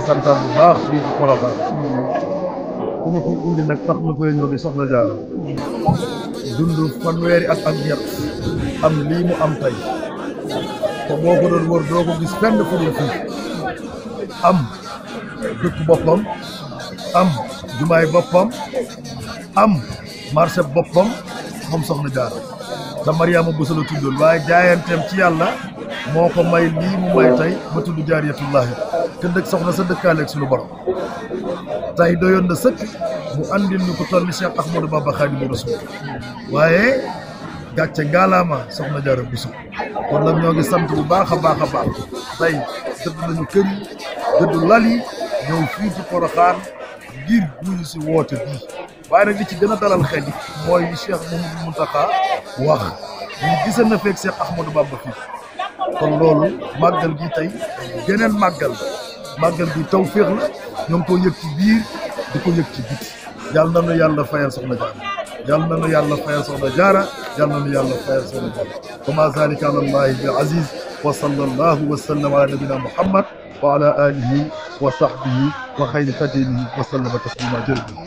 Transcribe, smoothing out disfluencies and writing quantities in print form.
santaan bu baax fii ci Porokhane ku ma fi indi nag tax na koy ñëw di Soxna Jaara dund fanweeri at ak ñett am lii mu am tey te boo ko doon wër doo ko gis fenn fu dul fii am dëkk boppam am jumaay boppam am marché boppam moom Soxna Jaara te Mariama Bousso la tuddoon waaye jaayanteem ci yàlla moo ko may lii mu may tey ba tudd jaariyatullaahi te dëkk soxna sa dëkkaaleeg suñu borom tey doyoon na sëkk mu andil ñu ko toll ni Cheikh Ahmadou Bamba Khadimu Rasul waaye gàcce ngaalaama Soxna Jaara Bousso kon nag ñoo ngi sant bu baax a baax a baax tey dëdd nañu kër yi dëdd lal yi ñëw fii ci Porokhane ngir wuyu si woote bii waaye nag li ci gën a dalal xel yi mooy li Cheikh Mouhamadou Mountakha wax ñu gisal na feeg Cheikh Ahmadou Bamba fii kon loolu màggal gi tey geneen màggal gi tawféex la ñoo ngi ko yëg ci biir di ko yëg ci biti yàlla na nu yàlla fayal Soxna Jaara yàlla na nu yàlla fayal Soxna Jaara yàlla na nu yàlla fayal Soxna Jaara wa ma zalika ala allahi bi aziz wa sallallahu wa sallam ala nabina muhammad wa ala alihi wa sahbihi wa xayri xadimihi wa sallama taslima jërëjëf